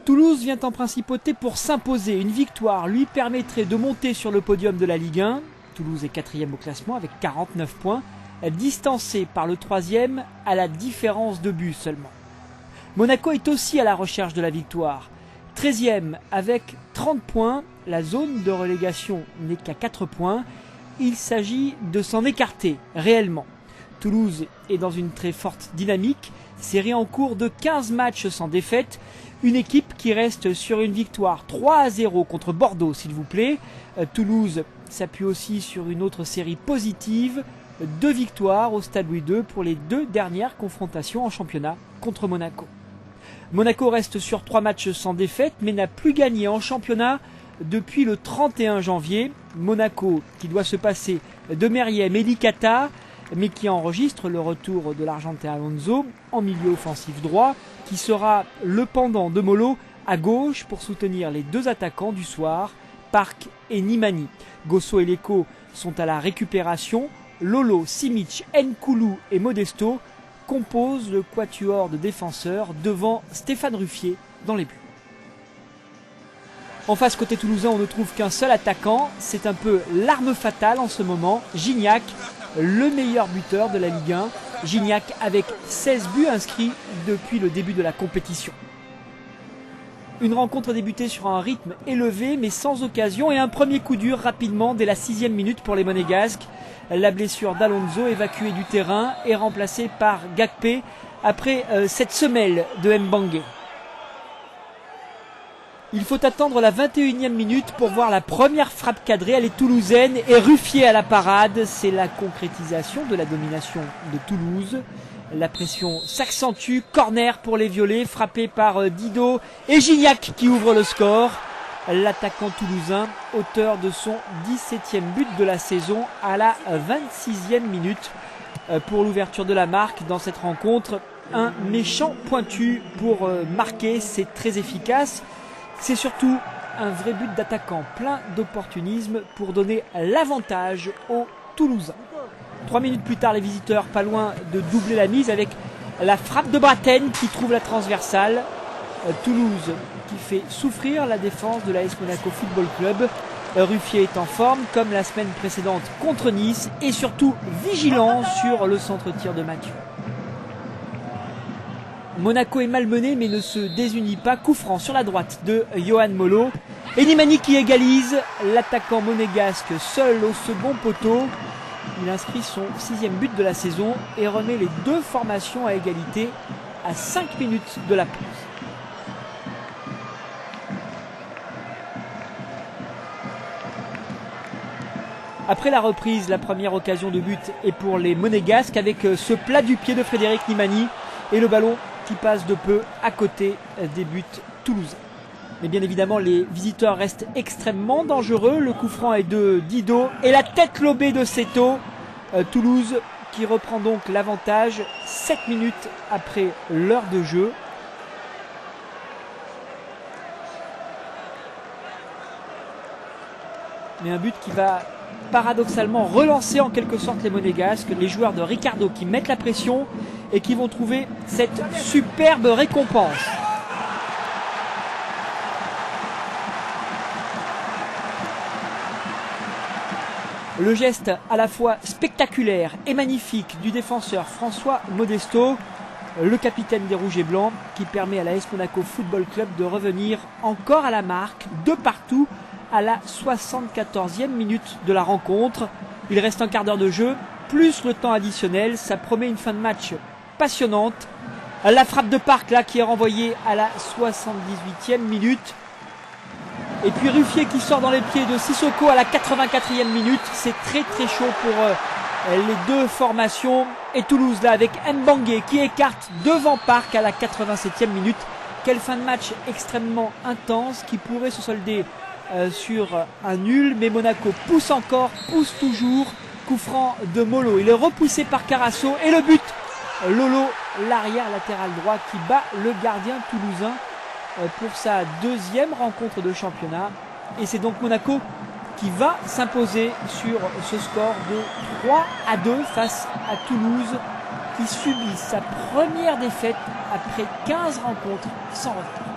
Toulouse vient en principauté pour s'imposer. Une victoire lui permettrait de monter sur le podium de la Ligue 1. Toulouse est 4e au classement avec 49 points, distancé par le 3e à la différence de but seulement. Monaco est aussi à la recherche de la victoire. 13e avec 30 points, la zone de relégation n'est qu'à 4 points. Il s'agit de s'en écarter réellement. Toulouse est dans une très forte dynamique, série en cours de 15 matchs sans défaite. Une équipe qui reste sur une victoire 3-0 contre Bordeaux, s'il vous plaît. Toulouse s'appuie aussi sur une autre série positive, 2 victoires au Stade Louis II pour les 2 dernières confrontations en championnat contre Monaco. Monaco reste sur 3 matchs sans défaite, mais n'a plus gagné en championnat depuis le 31 janvier. Monaco qui doit se passer de Meriem et Licata, mais qui enregistre le retour de l'Argentin Alonso en milieu offensif droit, qui sera le pendant de Molo à gauche pour soutenir les 2 attaquants du soir, Park et Nimani. Gosso et Leko sont à la récupération. Lolo, Simic, Nkoulou et Modesto composent le quatuor de défenseurs devant Stéphane Ruffier dans les buts. En face, côté toulousain, on ne trouve qu'un seul attaquant. C'est un peu l'arme fatale en ce moment, Gignac, le meilleur buteur de la Ligue 1. Gignac avec 16 buts inscrits depuis le début de la compétition. Une rencontre débutée sur un rythme élevé mais sans occasion et un premier coup dur rapidement dès la 6e minute pour les Monégasques. La blessure d'Alonso évacuée du terrain est remplacée par Gakpé après cette semelle de Mbangué. Il faut attendre la 21e minute pour voir la première frappe cadrée. Elle est toulousaine et Ruffier à la parade. C'est la concrétisation de la domination de Toulouse. La pression s'accentue. Corner pour les Violets, frappé par Didot et Gignac qui ouvre le score. L'attaquant toulousain, auteur de son 17e but de la saison à la 26e minute. Pour l'ouverture de la marque dans cette rencontre, un méchant pointu pour marquer. C'est très efficace. C'est surtout un vrai but d'attaquant plein d'opportunisme pour donner l'avantage aux Toulousains. 3 minutes plus tard, les visiteurs pas loin de doubler la mise avec la frappe de Braten qui trouve la transversale. Toulouse qui fait souffrir la défense de l'AS Monaco Football Club. Ruffier est en forme comme la semaine précédente contre Nice et surtout vigilant sur le centre-tir de Mathieu. Monaco est malmené mais ne se désunit pas. Coup franc sur la droite de Yohan Molo. Et Nimani qui égalise. L'attaquant monégasque seul au second poteau. Il inscrit son 6e but de la saison et remet les 2 formations à égalité à 5 minutes de la pause. Après la reprise, la première occasion de but est pour les Monégasques avec ce plat du pied de Frédéric Nimani et le ballon qui passe de peu à côté des buts toulousains. Mais bien évidemment, les visiteurs restent extrêmement dangereux. Le coup franc est de Didot et la tête lobée de Seto. Toulouse qui reprend donc l'avantage 7 minutes après l'heure de jeu. Mais un but qui va paradoxalement relancer en quelque sorte les Monégasques, les joueurs de Ricardo qui mettent la pression et qui vont trouver cette superbe récompense. Le geste à la fois spectaculaire et magnifique du défenseur François Modesto, le capitaine des Rouges et Blancs, qui permet à l'AS Monaco Football Club de revenir encore à la marque de partout à la 74e minute de la rencontre. Il reste un quart d'heure de jeu, plus le temps additionnel. Ça promet une fin de match passionnante. La frappe de Park là qui est renvoyée à la 78e minute. Et puis Ruffier qui sort dans les pieds de Sissoko à la 84e minute. C'est très très chaud pour les 2 formations. Et Toulouse là avec Mbangué qui écarte devant Park à la 87e minute. Quelle fin de match extrêmement intense qui pourrait se solder sur un nul. Mais Monaco pousse encore, pousse toujours. Coup franc de Molo. Il est repoussé par Carasso. Et le but, Lolo, l'arrière latéral droit qui bat le gardien toulousain pour sa 2e rencontre de championnat. Et c'est donc Monaco qui va s'imposer sur ce score de 3-2 face à Toulouse qui subit sa première défaite après 15 rencontres sans retard.